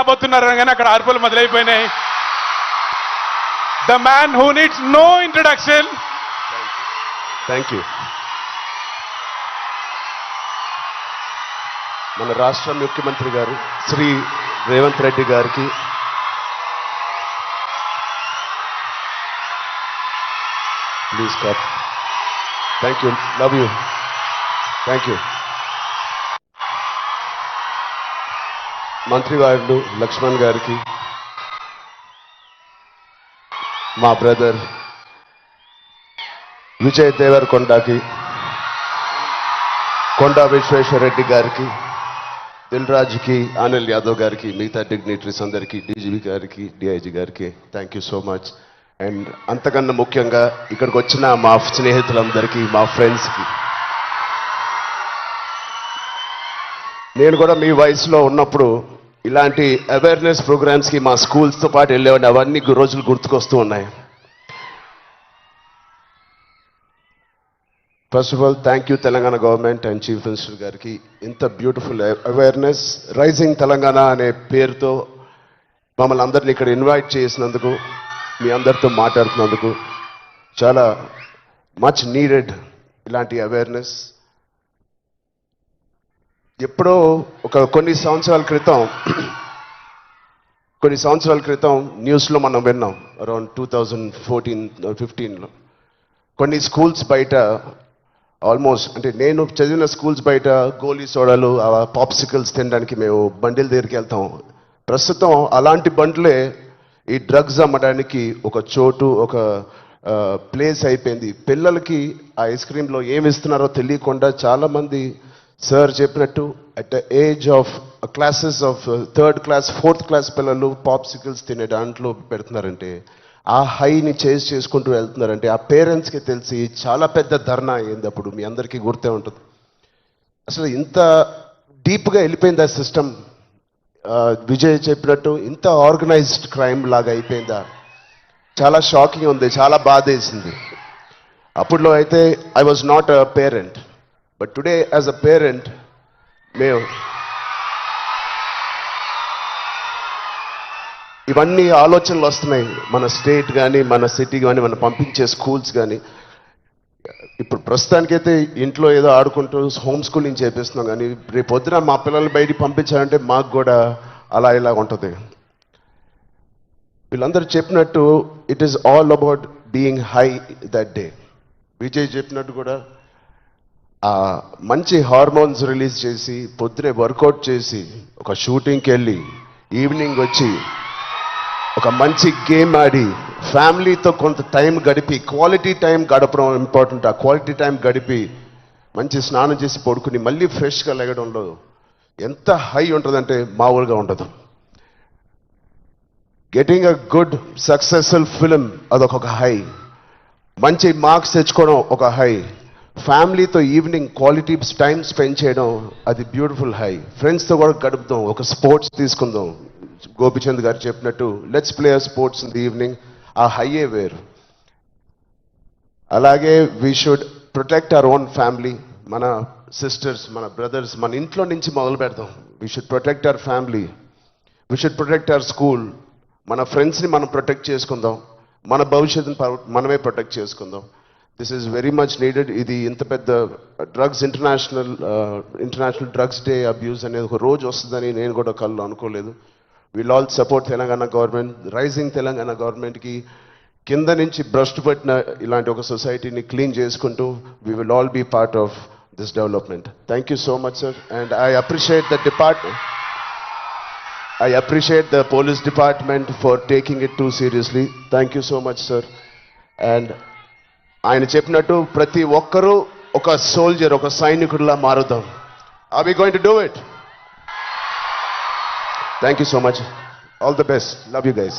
రాబోతున్నారు కానీ అక్కడ ఆర్పులు మొదలైపోయినాయి. The man who needs no introduction. Thank you. మన రాష్ట్ర ముఖ్యమంత్రి గారు శ్రీ రేవంత్ రెడ్డి గారికి please clap. Thank you, love you, thank you. మంత్రివారులు లక్ష్మణ్ గారికి, మా బ్రదర్ విజయ్ దేవరకొండకి, కొండా విశ్వేశ్వరరెడ్డి గారికి, దిల్ రాజుకి, అనిల్ యాదవ్ గారికి, మిగతా డిగ్నిటరీస్ అందరికీ, డీజీపీ గారికి, డిఐజీ గారికి thank you so much. And అంతకన్నా ముఖ్యంగా ఇక్కడికి వచ్చిన మా స్నేహితులందరికీ, మా ఫ్రెండ్స్కి, నేను కూడా మీ వయసులో ఉన్నప్పుడు ఇలాంటి అవేర్నెస్ ప్రోగ్రామ్స్కి మా స్కూల్స్తో పాటు వెళ్ళేవాడిని. అవన్నీ రోజులు గుర్తుకొస్తూ ఉన్నాయి. First of all thank you Telangana government and chief minister గారికి. ఇంత బ్యూటిఫుల్ అవేర్నెస్ రైజింగ్ తెలంగాణ అనే పేరుతో మమ్మల్ని అందరినీ ఇక్కడ ఇన్వైట్ చేసినందుకు, మీ అందరితో మాట్లాడుతున్నందుకు చాలా మచ్ నీడెడ్ ఇలాంటి అవేర్నెస్. ఎప్పుడో కొన్ని సంవత్సరాల క్రితం న్యూస్లో మనం విన్నాం, అరౌండ్ 2014-15లో కొన్ని స్కూల్స్ బయట ఆల్మోస్ట్, అంటే నేను చదివిన స్కూల్స్ బయట గోలీ సోడాలు, పాప్సికల్స్ తినడానికి మేము బండిల దగ్గరికి వెళ్తాం. ప్రస్తుతం అలాంటి బండ్లే ఈ డ్రగ్స్ అమ్మడానికి ఒక చోటు, ఒక ప్లేస్ అయిపోయింది. పిల్లలకి ఆ ఐస్ క్రీమ్లో ఏమి ఇస్తున్నారో తెలియకుండా చాలామంది సార్ చెప్పినట్టు at the age of classes of 3rd class 4th class పిల్లలు పాప్సికల్స్ తినే దాంట్లో పెడుతున్నారంటే, ఆ హైని చేసుకుంటూ వెళ్తున్నారంటే ఆ పేరెంట్స్కి తెలిసి చాలా పెద్ద ధర్నా అయింది. అప్పుడు మీ అందరికీ గుర్తే ఉంటుంది. అసలు ఇంత డీప్గా వెళ్ళిపోయింది ఆ సిస్టమ్. విజయ్ చెప్పినట్టు ఇంత ఆర్గనైజ్డ్ క్రైమ్ లాగా అయిపోయిందా? చాలా షాకింగ్ ఉంది, చాలా బాధ వేసింది. అప్పుడులో అయితే I was not a parent, but today as a parent మేము ఇవన్నీ ఆలోచనలు వస్తున్నాయి. మన స్టేట్ కానీ, మన సిటీ కానీ, మనం పంపించే స్కూల్స్ కానీ. ఇప్పుడు ప్రస్తుతానికైతే ఇంట్లో ఏదో ఆడుకుంటూ హోమ్ స్కూలింగ్ చేపిస్తున్నాం, కానీ రేపు పొద్దున మా పిల్లల్ని బయటికి పంపించాలంటే మాకు కూడా అలా ఇలా ఉంటుంది. వీళ్ళందరూ చెప్పినట్టు it is all about being high that day. Vijay చెప్పినట్టు కూడా మంచి హార్మోన్స్ రిలీజ్ చేసి, పొద్దునే వర్కౌట్ చేసి, ఒక షూటింగ్కి వెళ్ళి ఈవినింగ్ వచ్చి ఒక మంచి గేమ్ ఆడి, ఫ్యామిలీతో కొంత టైం గడిపి, క్వాలిటీ టైం గడపడం ఇంపార్టెంట్. ఆ క్వాలిటీ టైం గడిపి మంచి స్నానం చేసి పడుకుని మళ్ళీ ఫ్రెష్గా లెగడంలో ఎంత హై ఉంటుందంటే మామూలుగా ఉండదు. Getting a good successful film అదొక హై, మంచి మార్క్స్ తెచ్చుకోవడం ఒక హై, ఫ్యామిలీతో ఈవినింగ్ క్వాలిటీ టైం స్పెండ్ చేయడం అది బ్యూటిఫుల్ హై, ఫ్రెండ్స్తో కూడా గడుపుదాం, ఒక స్పోర్ట్స్ తీసుకుందాం. గోపిచంద్ గారు చెప్పినట్టు let's play sports in the evening, ఆ హైయే వేరు. అలాగే we should protect our own family, మన సిస్టర్స్, మన బ్రదర్స్, మన ఇంట్లో నుంచి మొదలు పెడదాం. We should protect our family, we should protect our school, మన ఫ్రెండ్స్ని మనం ప్రొటెక్ట్ చేసుకుందాం, మన భవిష్యత్తుని మనమే ప్రొటెక్ట్ చేసుకుందాం. This is very much needed. ఇది ఇంత పెద్ద drugs international drugs day abuse అనేది ఒక రోజు వస్తుందని నేను కూడా కళ్ళు అనుకోలేదు. Will all support Telangana government, rising Telangana గవర్నమెంట్కి కింద నుంచి భ్రష్టు పట్టిన ఇలాంటి ఒక సొసైటీని క్లీన్ చేసుకుంటూ we will all be part of this development. Thank you so much sir. And I appreciate the police department for taking it too seriously. Thank you so much sir. And ఆయన చెప్పినట్టు ప్రతి ఒక్కరూ ఒక soldier, ఒక సైనికుడిలా మారుదాం. Are we going to do it? Thank you so much. All the best. Love you guys.